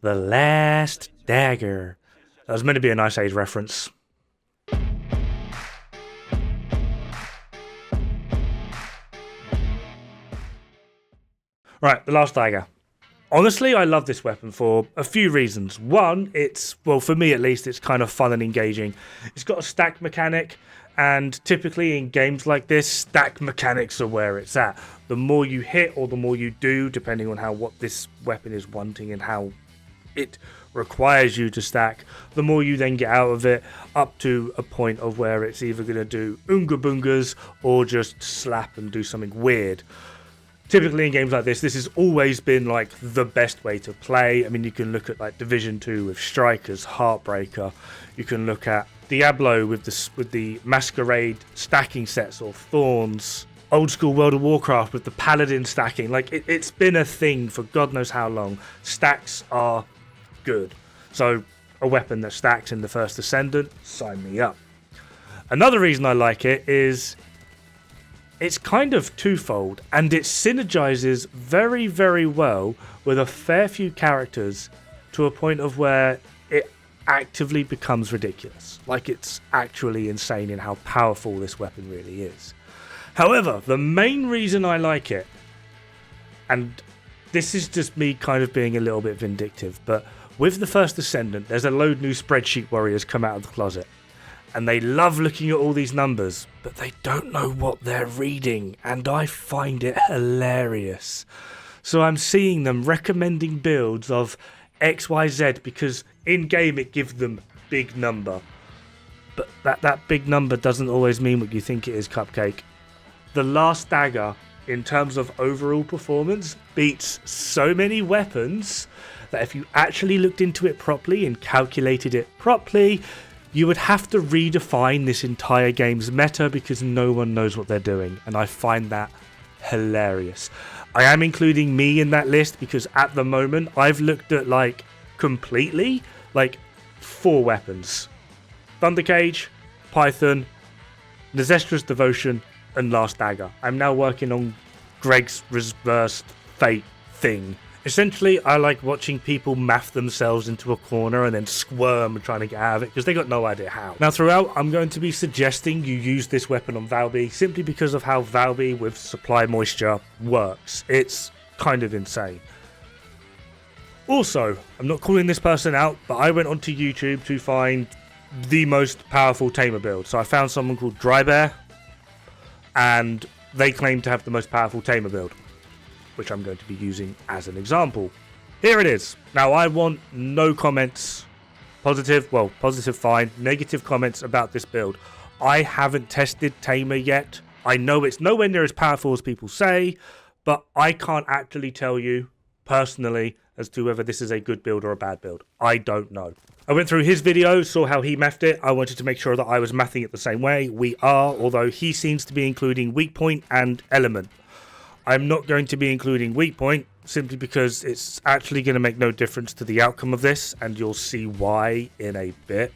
The Last Dagger. That was meant to be a nice age reference. Right, the Last Dagger. Honestly, I love this weapon for a few reasons. One, well, for me at least, it's kind of fun and engaging. It's got a stack mechanic, and typically in games like this, stack mechanics are where it's at. The more you hit or the more you do, depending on what this weapon is wanting and how it requires you to stack, the more you then get out of it, up to a point of where it's either going to do oonga boongas or just slap and do something weird. Typically in games like this has always been like the best way to play. I mean, you can look at like Division 2 with Strikers, Heartbreaker. You can look at Diablo with the Masquerade stacking sets, or Thorns. Old school World of Warcraft with the Paladin stacking. Like it's been a thing for God knows how long. Stacks are good. So a weapon that stacks in the first Descendant, sign me up. Another reason I like it is it's kind of twofold, and it synergizes very, very well with a fair few characters to a point of where it actively becomes ridiculous. Like, it's actually insane in how powerful this weapon really is. However, the main reason I like it, and this is just me kind of being a little bit vindictive, but with the first Descendant, there's a load new spreadsheet warriors come out of the closet. And they love looking at all these numbers, but they don't know what they're reading, and I find it hilarious. So I'm seeing them recommending builds of XYZ because in-game it gives them big number. But that big number doesn't always mean what you think it is, Cupcake. The Last Dagger, in terms of overall performance, beats so many weapons that if you actually looked into it properly and calculated it properly, you would have to redefine this entire game's meta because no one knows what they're doing, and I find that hilarious. I am including me in that list because at the moment I've looked at completely 4 weapons: Thundercage, Python, Nizestra's Devotion, and Last Dagger. I'm now working on Greg's Reversed Fate thing. Essentially, I like watching people math themselves into a corner and then squirm trying to get out of it because they got no idea how. Now, throughout, I'm going to be suggesting you use this weapon on Valby simply because of how Valby with Supply Moisture works. It's kind of insane. Also, I'm not calling this person out, but I went onto YouTube to find the most powerful tamer build. So I found someone called Drybear, and they claim to have the most powerful tamer build, which I'm going to be using as an example. Here it is. Now, I want no comments. Positive fine. Negative comments about this build. I haven't tested Tamer yet. I know it's nowhere near as powerful as people say, but I can't actually tell you personally as to whether this is a good build or a bad build. I don't know. I went through his video, saw how he mathed it. I wanted to make sure that I was mathing it the same way. We are, although he seems to be including weak point and element. I'm not going to be including weak point simply because it's actually going to make no difference to the outcome of this, and you'll see why in a bit.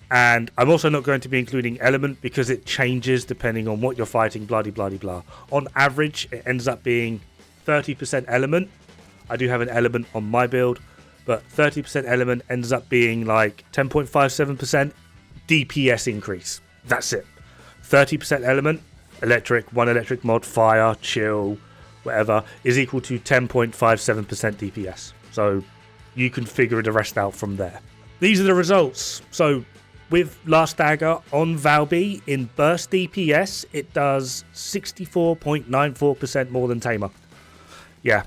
And I'm also not going to be including element because it changes depending on what you're fighting, blah-de-blah-de-blah. On average, it ends up being 30% element. I do have an element on my build, but 30% element ends up being 10.57% DPS increase. That's it. 30% element, electric, 1 electric mod, fire, chill, whatever, is equal to 10.57% DPS. So you can figure the rest out from there. These are the results. So with Last Dagger on Valby, in burst DPS, it does 64.94% more than Tamer. Yeah.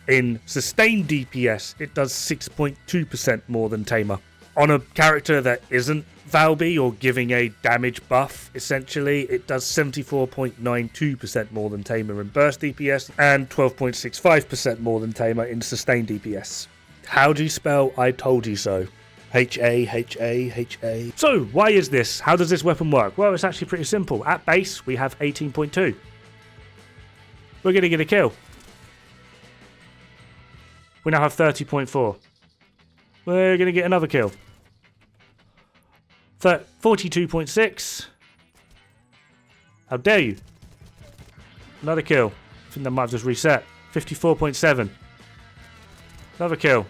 In sustained DPS, it does 6.2% more than Tamer. On a character that isn't Valby or giving a damage buff, essentially, it does 74.92% more than Tamer in burst DPS and 12.65% more than Tamer in sustained DPS. How do you spell I told you so? H-A-H-A-H-A. So, why is this? How does this weapon work? Well, it's actually pretty simple. At base, we have 18.2. We're going to get a kill. We now have 30.4. We're going to get another kill. 42.6. How dare you? Another kill. I think that might have just reset. 54.7. Another kill.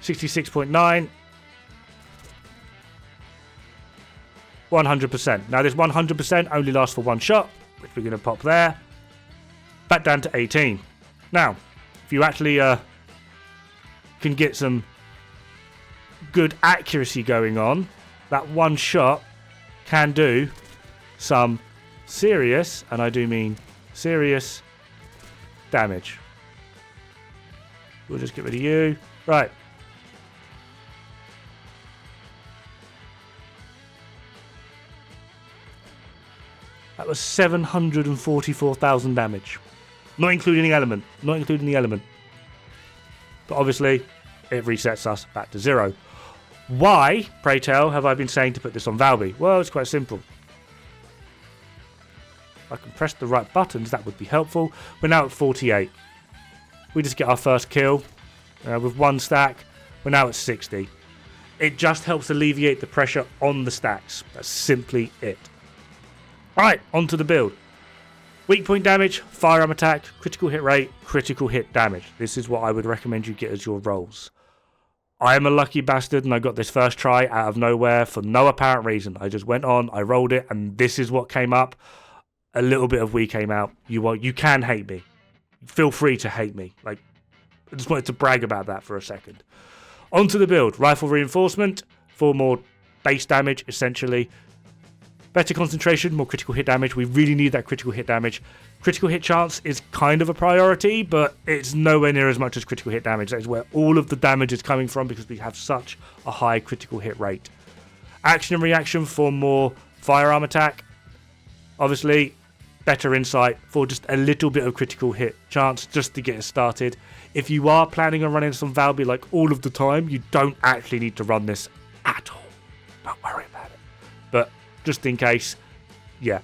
66.9. 100%. Now this 100% only lasts for one shot, which we're going to pop there. Back down to 18. Now, if you actually can get some good accuracy going on, that one shot can do some serious, and I do mean serious, damage. We'll just get rid of you. Right. That was 744,000 damage. Not including the element. Not including the element. But obviously, it resets us back to 0. Why, pray tell, have I been saying to put this on Valby? Well, it's quite simple. If I can press the right buttons, that would be helpful. We're now at 48. We just get our first kill. With one stack, we're now at 60. It just helps alleviate the pressure on the stacks. That's simply it. Alright, on to the build. Weak point damage, firearm attack, critical hit rate, critical hit damage. This is what I would recommend you get as your rolls. I am a lucky bastard and I got this first try out of nowhere for no apparent reason. I just went on, I rolled it, and this is what came up. A little bit of we came out. You can hate me. Feel free to hate me. I just wanted to brag about that for a second. On to the build. Rifle reinforcement for more base damage, essentially. Better concentration, more critical hit damage. We really need that critical hit damage. Critical hit chance is kind of a priority, but it's nowhere near as much as critical hit damage. That is where all of the damage is coming from because we have such a high critical hit rate. Action and reaction for more firearm attack. Obviously, better insight for just a little bit of critical hit chance just to get us started. If you are planning on running some Valby like all of the time, you don't actually need to run this at all. Don't worry about it. But just in case, yeah.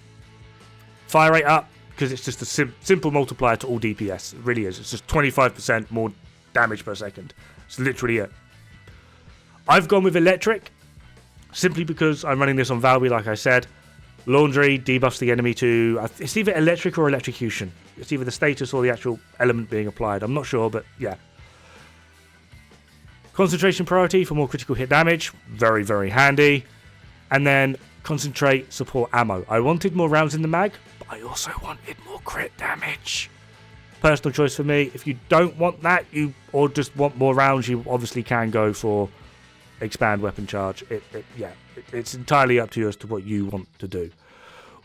Fire rate up, because it's just a simple multiplier to all DPS. It really is. It's just 25% more damage per second. It's literally it. I've gone with electric, simply because I'm running this on Valby, like I said. Laundry debuffs the enemy to... It's either electric or electrocution. It's either the status or the actual element being applied. I'm not sure, but yeah. Concentration priority for more critical hit damage. Very, very handy. And then concentrate support ammo. I wanted more rounds in the mag, but I also wanted more crit damage. Personal choice for me. If you don't want that, or just want more rounds, you obviously can go for expand weapon charge. It's entirely up to you as to what you want to do.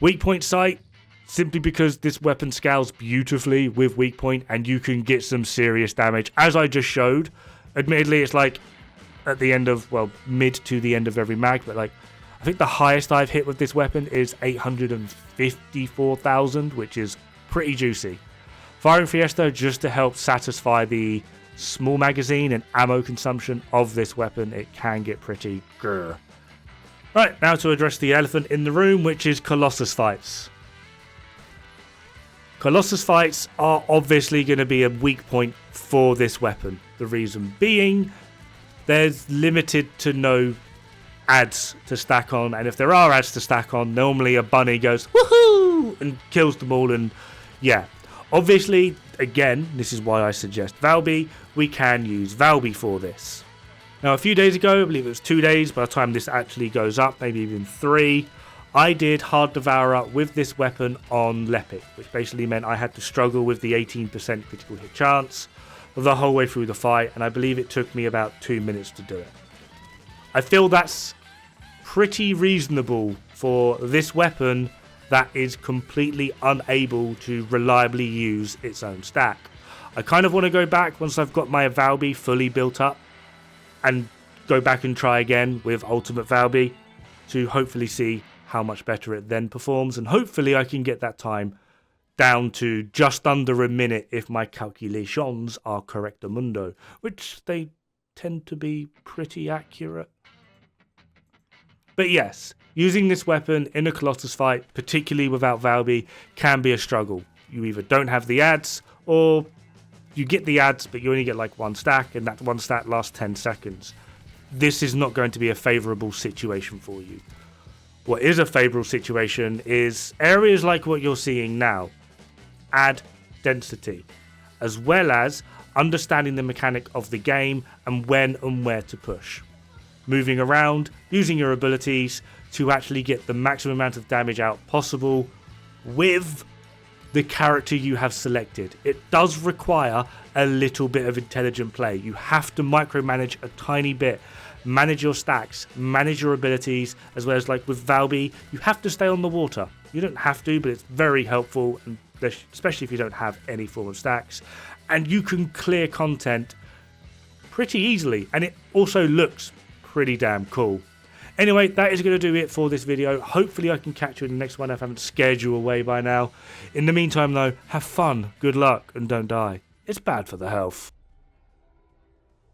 Weak point sight, simply because this weapon scales beautifully with weak point and you can get some serious damage, as I just showed. Admittedly, it's like at the end of, well, mid to the end of every mag, but like I think the highest I've hit with this weapon is 854,000, which is pretty juicy. Firing Fiesta just to help satisfy the small magazine and ammo consumption of this weapon. It can get pretty grr. Right, now to address the elephant in the room, which is Colossus fights. Colossus fights are obviously going to be a weak point for this weapon. The reason being, there's limited to no ads to stack on, and if there are ads to stack on, normally a bunny goes woohoo and kills them all. And yeah, obviously, again, this is why I suggest Valby. We can use Valby for this. Now, a few days ago, I believe it was 2 days, by the time this actually goes up, maybe even 3, I did Hard Devourer with this weapon on Lepic, which basically meant I had to struggle with the 18% critical hit chance the whole way through the fight, and I believe it took me about 2 minutes to do it. I feel that's pretty reasonable for this weapon that is completely unable to reliably use its own stack. I kind of want to go back once I've got my Valby fully built up and go back and try again with Ultimate Valby to hopefully see how much better it then performs, and hopefully I can get that time down to just under a minute if my calculations are correctamundo, which they tend to be pretty accurate. But yes, using this weapon in a Colossus fight, particularly without Valby, can be a struggle. You either don't have the ads, or you get the ads, but you only get like one stack, and that one stack lasts 10 seconds. This is not going to be a favourable situation for you. What is a favourable situation is areas like what you're seeing now. Add density, as well as understanding the mechanic of the game and when and where to push. Moving around, using your abilities to actually get the maximum amount of damage out possible with the character you have selected. It does require a little bit of intelligent play. You have to micromanage a tiny bit, manage your stacks, manage your abilities, as well as like with Valby, you have to stay on the water. You don't have to, but it's very helpful, and especially if you don't have any form of stacks. And you can clear content pretty easily, and it also looks pretty damn cool. Anyway, that is going to do it for this video. Hopefully I can catch you in the next one if I haven't scared you away by now. In the meantime though, have fun, good luck, and don't die. It's bad for the health.